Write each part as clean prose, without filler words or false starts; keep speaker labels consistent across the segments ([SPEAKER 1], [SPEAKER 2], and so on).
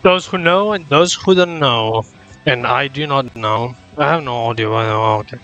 [SPEAKER 1] Those who know and those who don't know. And I do not know. I have no audio. Oh, okay.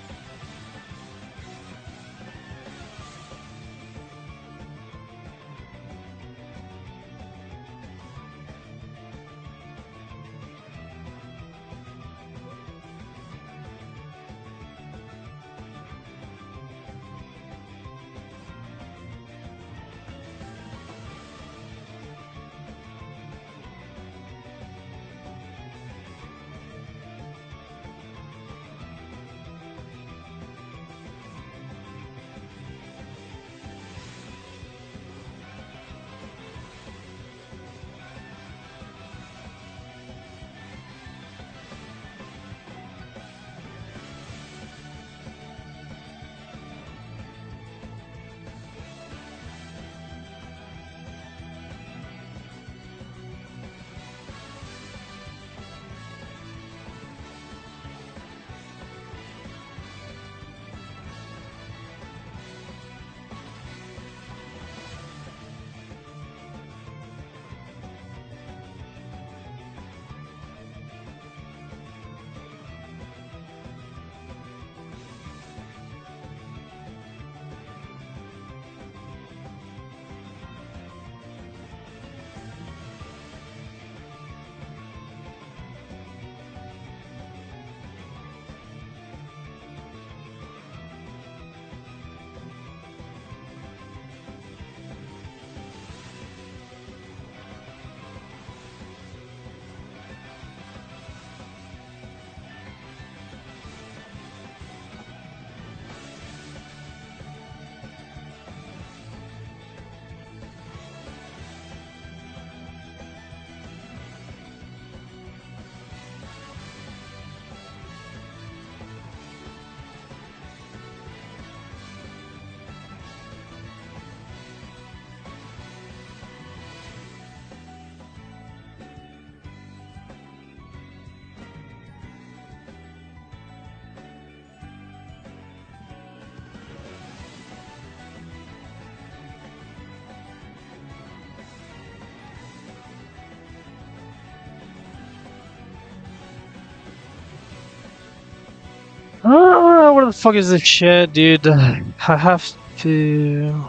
[SPEAKER 1] What the fuck is this shit, dude? I have to...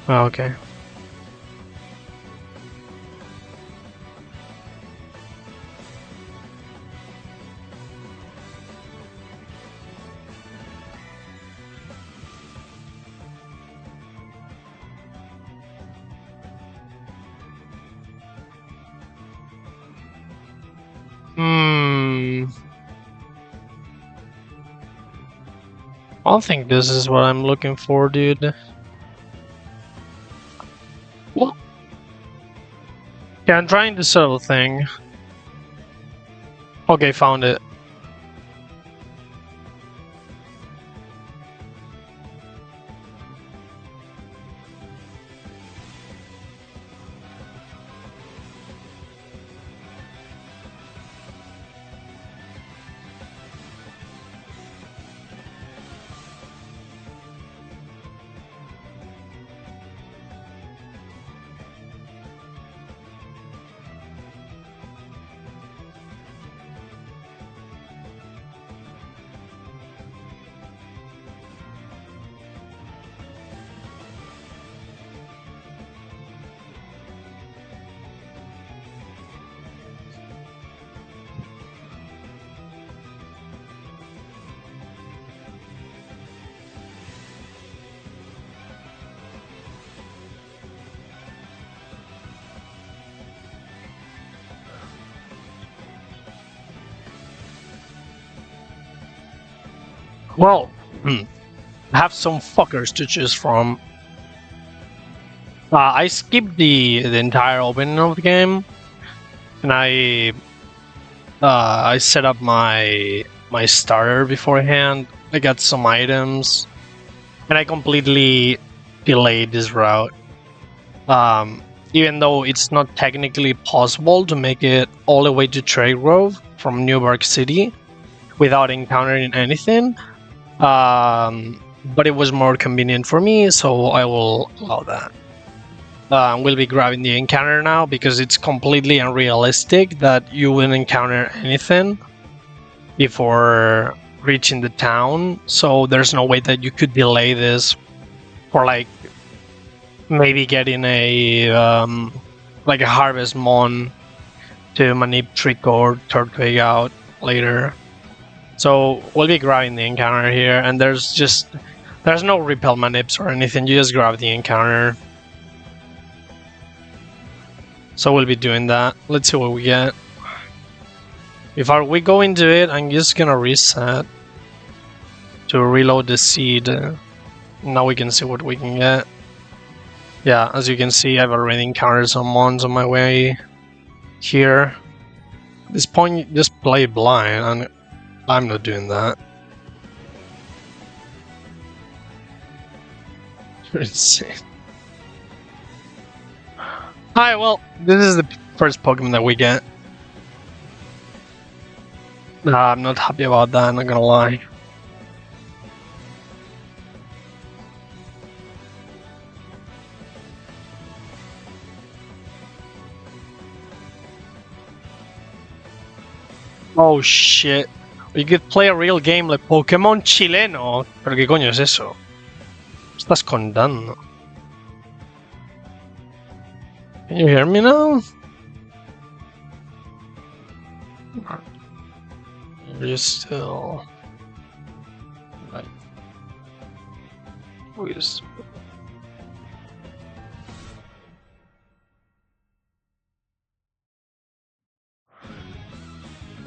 [SPEAKER 1] Oh, okay. I don't think this is what I'm looking for, dude. What? Yeah, I'm trying this other thing. Okay, found it. Well, I have some fuckers to choose from. I skipped the entire opening of the game, and I set up my starter beforehand. I got some items, and I completely delayed this route. Even though it's not technically possible to make it all the way to Trade Grove from Newburgh City without encountering anything. But it was more convenient for me, so I will allow that. we'll be grabbing the encounter now because it's completely unrealistic that you will encounter anything before reaching the town. So there's no way that you could delay this for like maybe getting a like a harvest mon to manip trick or turtwig out later. So we'll be grabbing the encounter here, and there's no repel manips or anything. You just grab the encounter. So we'll be doing that. Let's see what we get. If we go into it, I'm just gonna reset to reload the seed. Now we can see what we can get. Yeah, as you can see, I've already encountered some mons on my way here. At this point, just play blind, and I'm not doing that. You're insane. Alright, well, this is the first Pokemon that we get. I'm not happy about that, I'm not gonna lie. Oh shit. You could play a real game like Pokémon chileno. ¿Pero qué coño es eso? ¿Qué estás contando? Can you hear me now? You're still... Right. Please.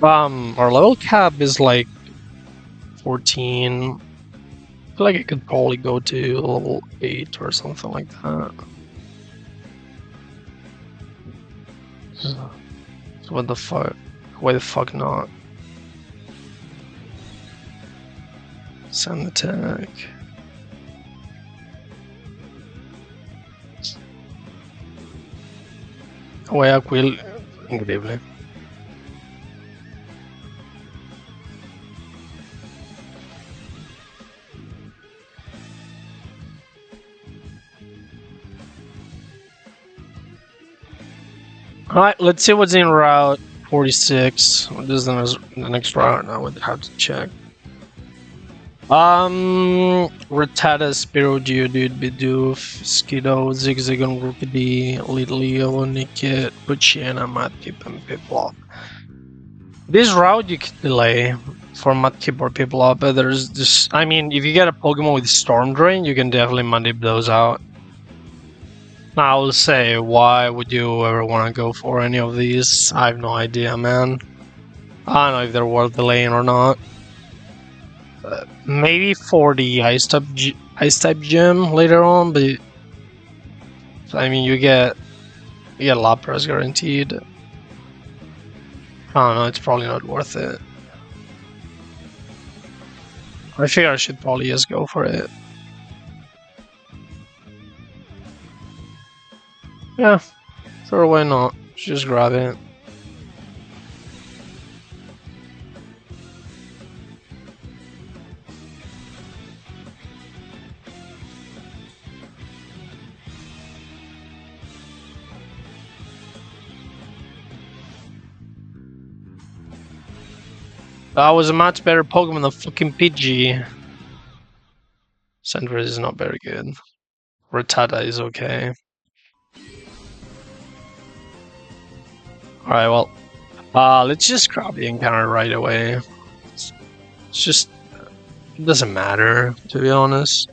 [SPEAKER 1] Our level cap is like 14. I feel like I could probably go to level 8 or something like that. So what the fuck? Why the fuck not? Send attack. Voy a Quill. Increíble. Alright, let's see what's in Route 46. What is the next route? I would have to check. Rattata, Spiro, Geodude, Bidoof, Skiddo, Zigzagoon, Rookidee, Litleo, Nickit, Poochyena, Mudkip, and Piplup. This route you could delay for Mudkip or Piplup, but there's this. I mean, if you get a Pokemon with Storm Drain, you can definitely manip those out. I will say, why would you ever want to go for any of these? I have no idea, man. I don't know if they're worth delaying or not. Maybe for the ice type gym later on, but I mean, you get Lapras guaranteed. I don't know, it's probably not worth it. I figure I should probably just go for it. Yeah, sure, why not? Just grab it. That was a much better Pokemon than fucking Pidgey. Sandra is not very good. Rattata is okay. Alright, well, let's just grab the encounter right away. It's just, it doesn't matter, to be honest.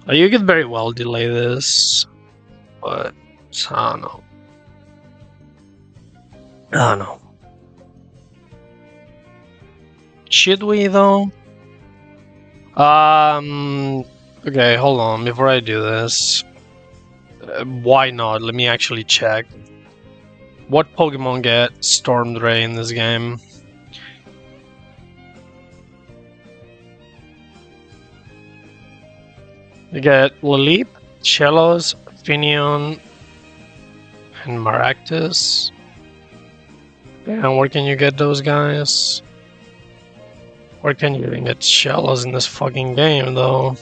[SPEAKER 1] You could very well delay this, but I don't know. I don't know. Should we though? Okay, hold on. Before I do this, why not? Let me actually check. What Pokemon get Storm Drain in this game? You get Lilip, Shellos, Finion, and Maractus. And where can you get those guys? Where can you even get Shellos in this fucking game, though?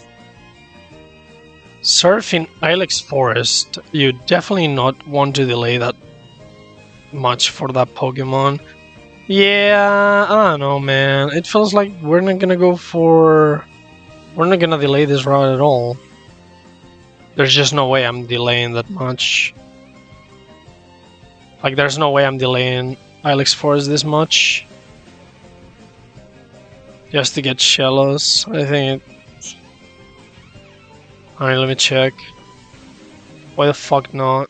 [SPEAKER 1] Surfing Ilex Forest, you definitely not want to delay that much for that Pokemon. Yeah, I don't know, man. It feels like we're not gonna delay this route at all. There's just no way I'm delaying that much. Like, there's no way I'm delaying Ilex Forest this much. Just to get Shellos, I think. Alright, let me check. Why the fuck not?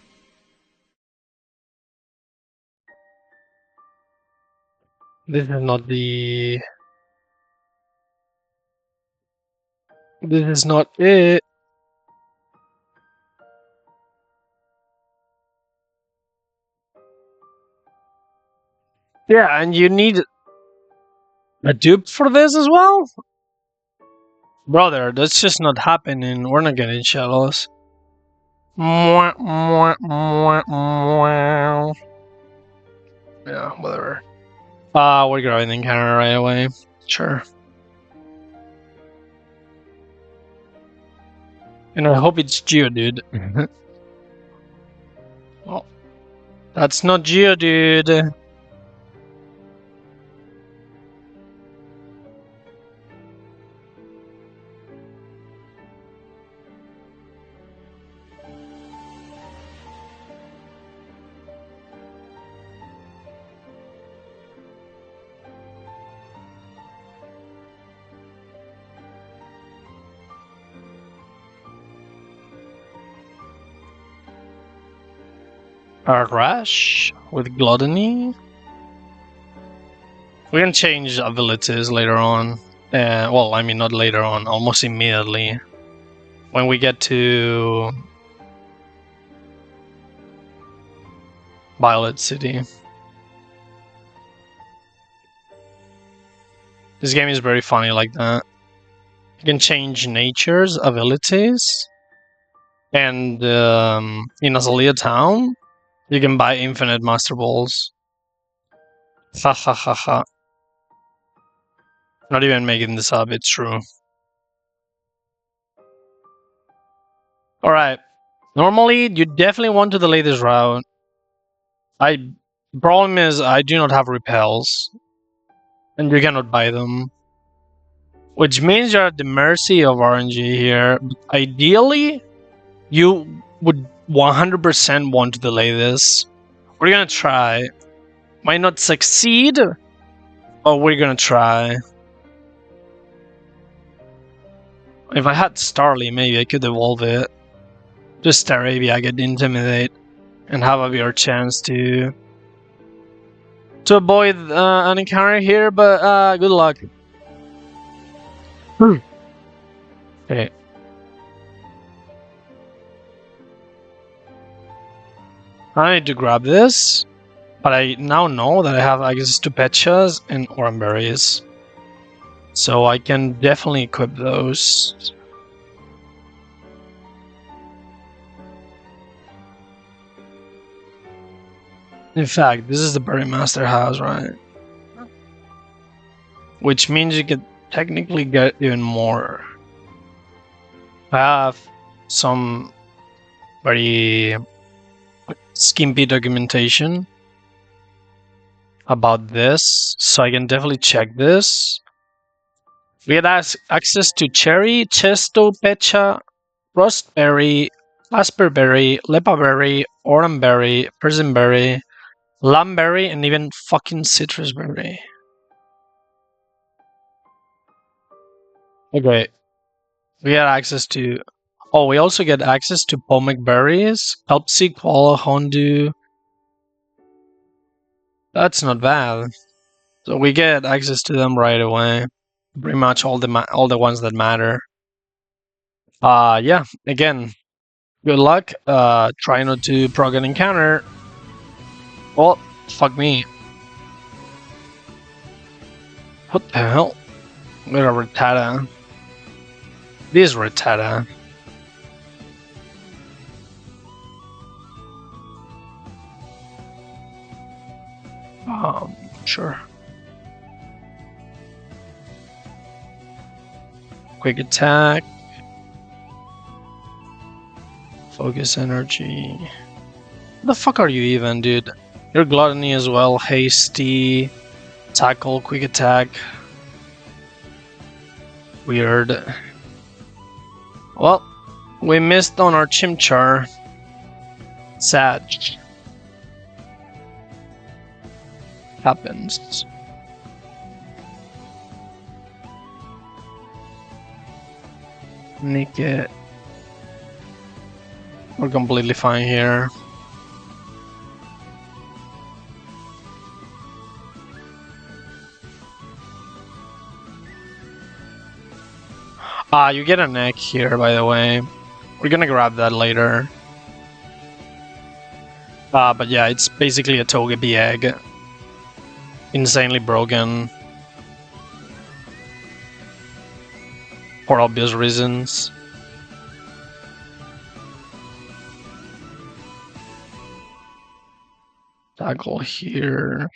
[SPEAKER 1] This is not the... This is not it. Yeah, and you need a dupe for this as well? Brother, that's just not happening. We're not getting Shellos. Yeah, whatever. We're grabbing the encounter right away. Sure. And I hope it's Geodude. Well, that's not Geodude. A Rush with Gluttony. We can change abilities later on. Well, I mean, not later on, almost immediately. When we get to Violet City. This game is very funny like that. You can change nature's abilities. And in Azalea Town, you can buy infinite Master Balls. Ha ha ha ha. Not even making this up, it's true. Alright. Normally, you definitely want to delay this route. Problem is, I do not have repels. And you cannot buy them. Which means you're at the mercy of RNG here. Ideally, you would 100% want to delay this. We're gonna try. Might not succeed, but we're gonna try. If I had Starly, maybe I could evolve it. Just Staravia, I get Intimidate, and have a bigger chance to avoid an encounter here, but good luck. Okay. I need to grab this, but I now know that I have access to Petchas and Oranberries. So I can definitely equip those. In fact, this is the Berry Master house, right? Which means you could technically get even more. I have some very skimpy documentation about this, so I can definitely check this. We get access to Cherry, Chesto, Pecha, Frostberry, Asperberry, Lepaberry, Oranberry, Prismberry, Lamberry, and even fucking Citrusberry. Okay. We get access to... Oh, we also get access to Pomic Berries, Kelpsy, Koala, Hondu. That's not bad. So we get access to them right away. Pretty much all the ones that matter. Yeah, again, good luck. Try not to proc an encounter. Oh, fuck me. What the hell? We're a Rattata. This Rattata. Sure. Quick attack. Focus energy. What the fuck are you even, dude? You're gluttony as well. Hasty. Tackle, quick attack. Weird. Well, we missed on our Chimchar. Sad. Happens. Nick it. We're completely fine here. You get a neck here, by the way. We're gonna grab that later. But yeah, it's basically a Togepi egg. Insanely broken. For obvious reasons. Tackle here.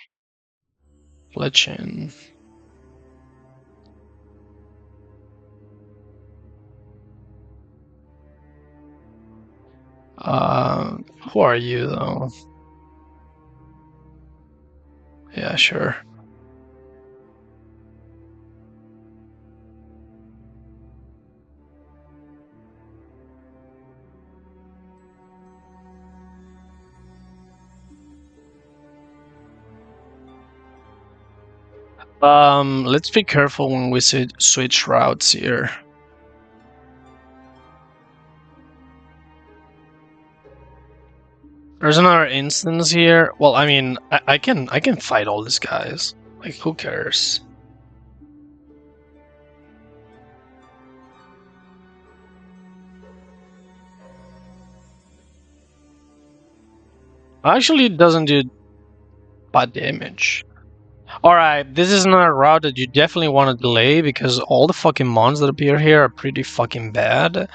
[SPEAKER 1] Fletching. Who are you though? Yeah, sure. Let's be careful when we switch routes here. There's another instance here. Well, I mean, I can fight all these guys. Like, who cares? Actually, it doesn't do bad damage. Alright, this is another route that you definitely want to delay because all the fucking mons that appear here are pretty fucking bad.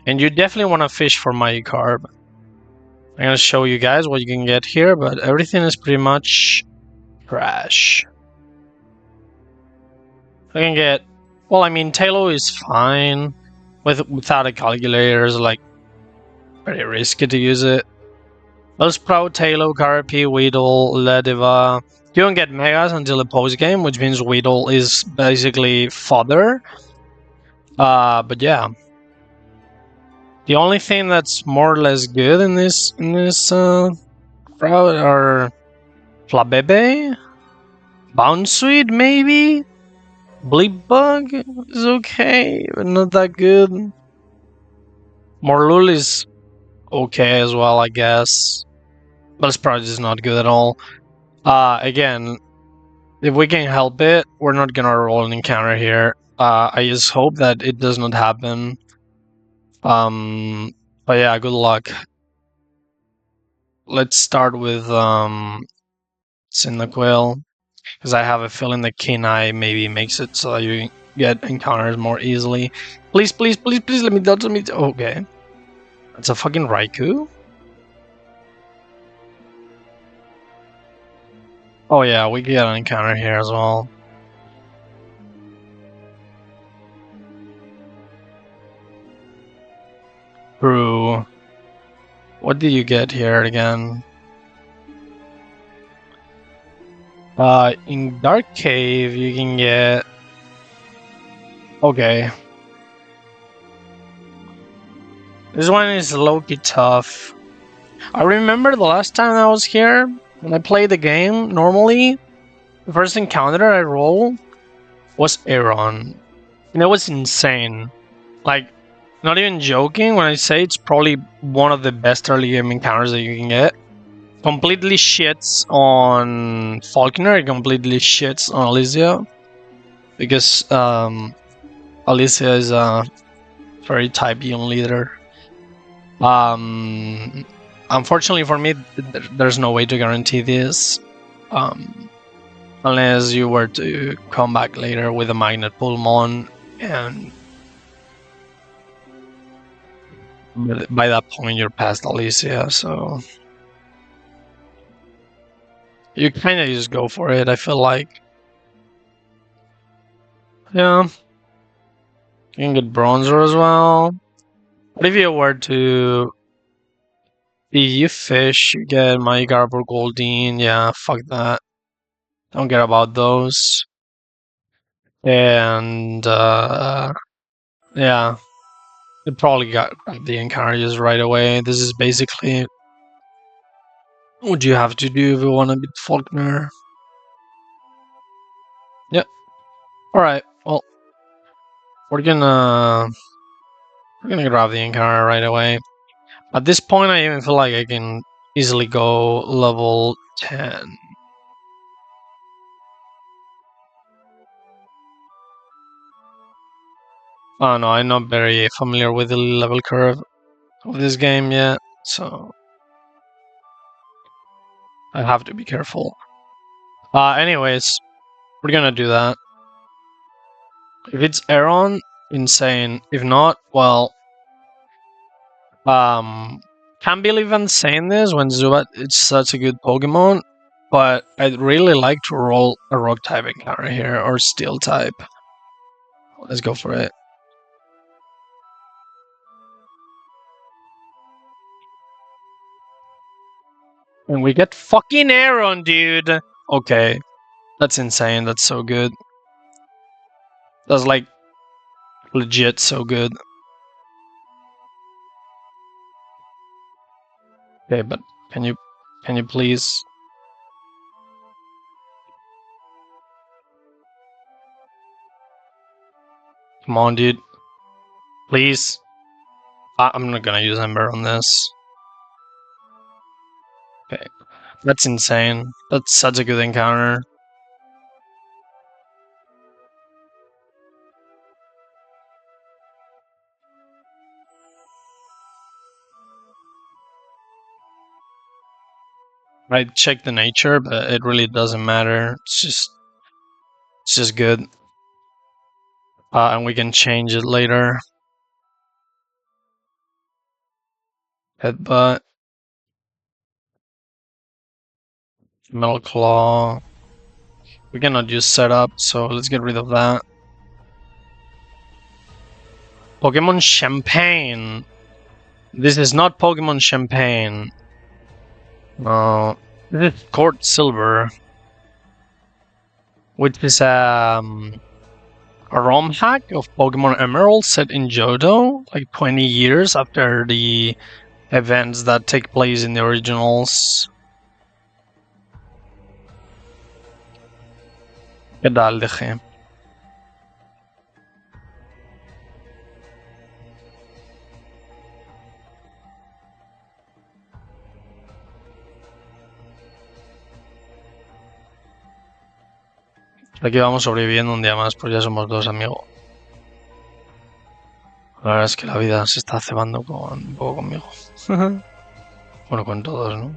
[SPEAKER 1] And you definitely want to fish for Magikarp. I'm gonna show you guys what you can get here, but everything is pretty much trash. I can get... Well, I mean, Tailo is fine. Without a calculator, it's like very risky to use it. Bellsprout, Tailo, Caterpie, Weedle, Lediva. You don't get Megas until the post game, which means Weedle is basically fodder. But yeah. The only thing that's more or less good in this route are Flabebe, Bounsweet maybe, Bleepbug is okay, but not that good. Morlul is okay as well, I guess. Bellsprout is not good at all. Again, if we can help it, we're not gonna roll an encounter here. I just hope that it does not happen. But yeah, good luck. Let's start with Cyndaquil, because I have a feeling that Kenai maybe makes it so that you get encounters more easily. Please, please, please, please let me dodge me. Okay. That's a fucking Raikou? Oh yeah, we get an encounter here as well. True. What did you get here again? In Dark Cave, you can get... Okay. This one is low-key tough. I remember the last time I was here, when I played the game, normally, the first encounter I rolled was Aeron. And it was insane. Like, not even joking when I say it's probably one of the best early game encounters that you can get. Completely shits on Falconer, it completely shits on Alicia. Because Alicia is a very type young leader. Unfortunately for me, there's no way to guarantee this. Unless you were to come back later with a Magnet Pullmon, and by that point you're past Alicia, so you kind of just go for it, I feel like. Yeah. You can get Bronzer as well. What if you were to If you fish, you get Magikarp or Goldeen. Yeah, fuck that. Don't care about those. And yeah, it probably got the encourages right away. This is basically what you have to do if you want to beat Faulkner. Yep. All right. Well, we're gonna grab the encounter right away. At this point, I even feel like I can easily go level 10. Oh no, I'm not very familiar with the level curve of this game yet, so I have to be careful. Anyways, we're gonna do that. If it's Aeron, insane. If not, well, can't believe I'm saying this when Zubat is such a good Pokemon, but I'd really like to roll a Rock type encounter here or Steel type. Let's go for it. And we get fucking Aeron, dude. Okay, that's insane. That's so good. That's like legit so good. Okay, but can you please? Come on, dude. Please. I'm not gonna use Ember on this. Okay, that's insane. That's such a good encounter. I checked the nature, but it really doesn't matter. It's just good. And we can change it later. Headbutt. Metal Claw. We cannot use setup, so let's get rid of that. Pokemon Champagne. This is not Pokemon Champagne. No. This is Court Silver. Which is a ROM hack of Pokemon Emerald set in Johto, like 20 years after the events that take place in the originals. ¿Qué tal, DG? Aquí vamos sobreviviendo un día más, pues ya somos dos, amigo. La verdad es que la vida se está cebando un poco conmigo. Bueno, con todos, ¿no?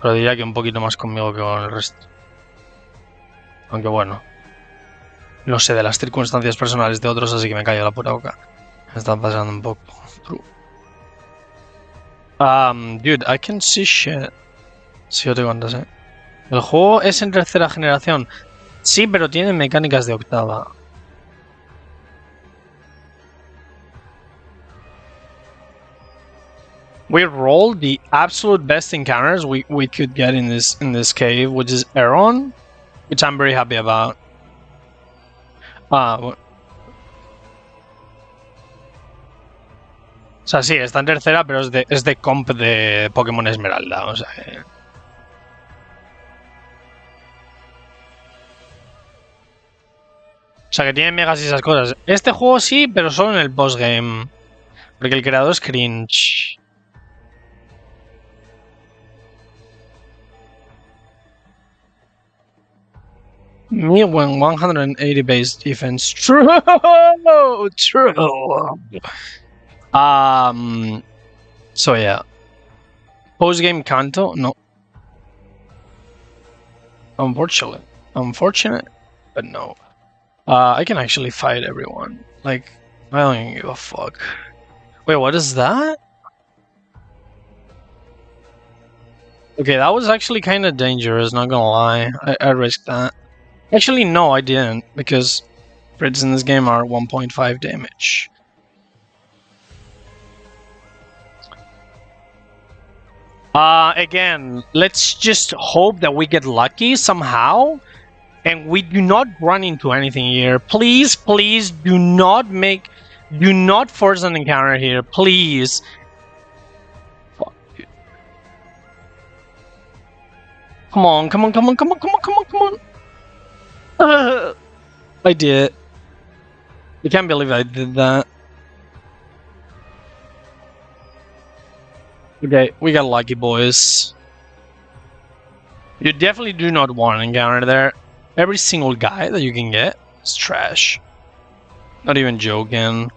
[SPEAKER 1] Pero diría que un poquito más conmigo que con el resto. Aunque bueno. No sé de las circunstancias personales de otros, así que me callo la puta boca. Me está pasando un poco. True. Dude, I can see shit. Si yo te contas, ¿eh? El juego es en tercera generación. Sí, pero tiene mecánicas de octava. We rolled the absolute best encounters we could get in this cave, which is Aeron, which I'm very happy about. O sea, sí, está en tercera, pero es de comp de Pokémon Esmeralda, o sea... O sea, que tiene megas y esas cosas. Este juego sí, pero solo en el postgame. Porque el creador es cringe. Me when 180 base defense. True! True! So yeah. Postgame Kanto? No. Unfortunate, but no. I can actually fight everyone. Like, I don't even give a fuck. Wait, what is that? Okay, that was actually kind of dangerous, not gonna lie. I risked that. Actually, no, I didn't, because crits in this game are 1.5 damage. Again, let's just hope that we get lucky somehow and we do not run into anything here. Please, please do not force an encounter here, please. Fuck. Come on, come on, come on, come on, come on, come on, come on. I did. I can't believe I did that. Okay, we got lucky, boys. You definitely do not want an encounter there. Every single guy that you can get is trash. Not even joking.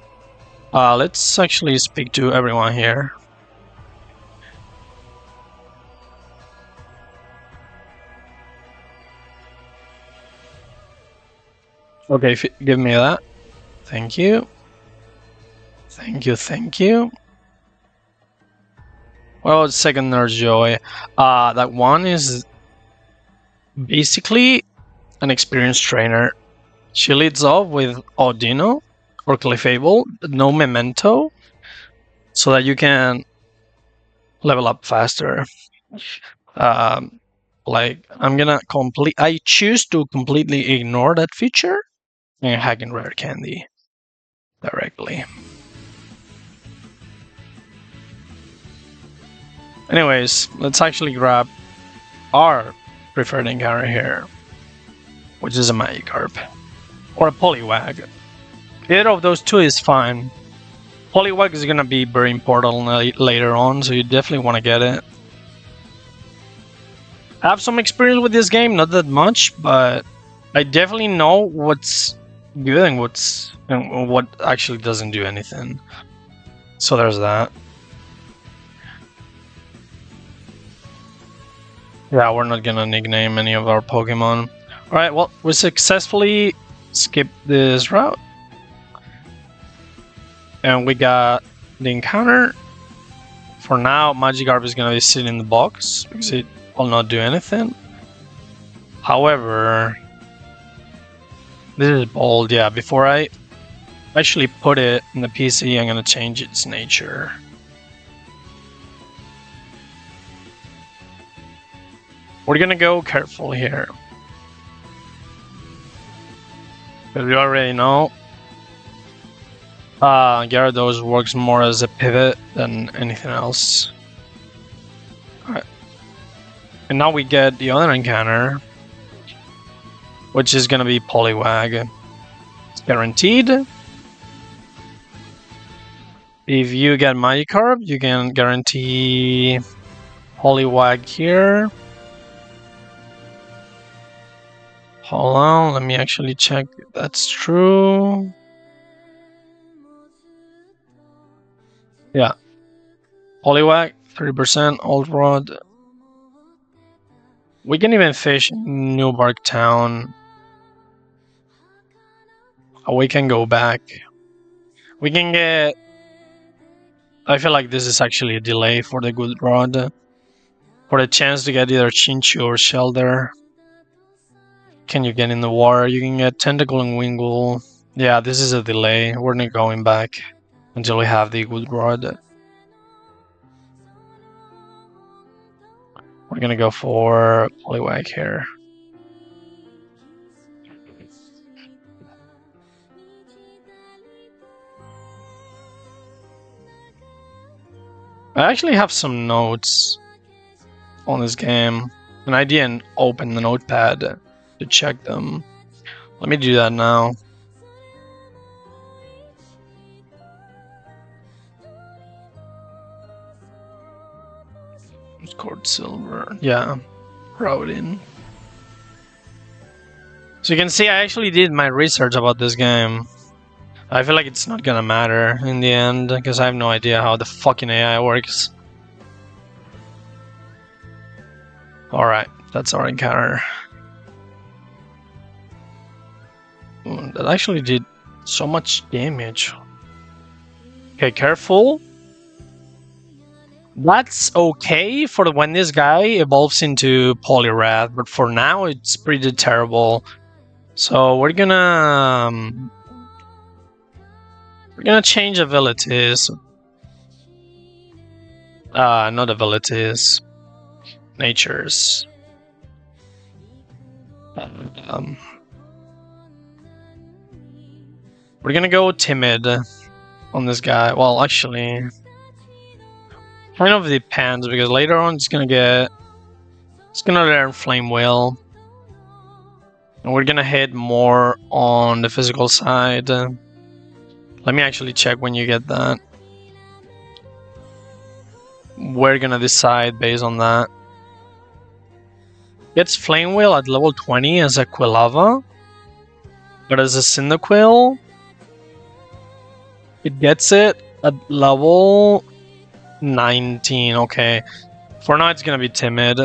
[SPEAKER 1] Let's actually speak to everyone here. Okay, give me that. Thank you. Thank you, thank you. Well, second Nurse Joy. That one is basically an experienced trainer. She leads off with Audino or Clefable, no Memento, so that you can level up faster. Like, I choose to completely ignore that feature and hack in Rare Candy directly. Anyways, let's actually grab our preferred encounter here, which is a Magikarp or a Poliwag. Either of those two is fine. Poliwag is gonna be very important later on, so you definitely want to get it. I have some experience with this game, not that much, but I definitely know what's good and what actually doesn't do anything. So there's that. Yeah, we're not gonna nickname any of our Pokemon. Alright, well, we successfully skipped this route. And we got the encounter. For now, Magikarp is gonna be sitting in the box because it will not do anything. However, this is bold, yeah. Before I actually put it in the PC, I'm gonna change its nature. We're gonna go careful here. Because you already know, Gyarados works more as a pivot than anything else. Alright. And now we get the other encounter, which is gonna be Poliwag. It's guaranteed. If you get Magikarp, you can guarantee Poliwag here. Hold on, let me actually check if that's true. Yeah. Poliwag, 30%, Old Rod. We can even fish New Bark Town. We can go back. We can get... I feel like this is actually a delay for the Good Rod. For the chance to get either Chinchu or Shelter. Can you get in the water? You can get Tentacle and Wingull. Yeah, this is a delay. We're not going back until we have the Good Rod. We're gonna go for Poliwag here. I actually have some notes on this game, and I didn't open the notepad to check them. Let me do that now. Scored silver. Yeah, routing. So you can see I actually did my research about this game. I feel like it's not gonna matter in the end, because I have no idea how the fucking AI works. Alright, that's our encounter. That actually did so much damage. Okay, careful. That's okay for when this guy evolves into Poliwrath, but for now it's pretty terrible. So we're gonna change abilities. Not abilities. natures. We're gonna go timid on this guy. Well, actually, kind of depends because later on it's gonna learn Flame Wheel, and we're gonna hit more on the physical side. Let me actually check when you get that. We're gonna decide based on that. Gets Flame Wheel at level 20 as a Quilava, but as a Cyndaquil, it gets it at level 19. Okay, for now it's gonna be timid.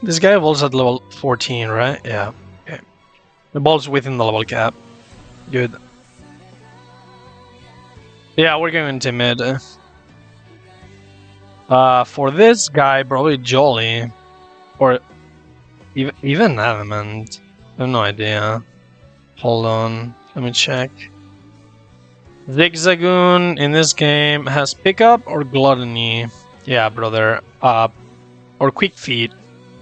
[SPEAKER 1] This guy evolves at level 14, right? Yeah. Okay. The ball's within the level cap. Good. Yeah, we're going timid. For this guy, probably Jolly. Or even Adamant. I have no idea. Hold on. Let me check. Zigzagoon in this game has Pickup or Gluttony. Yeah, brother. Or Quick Feet.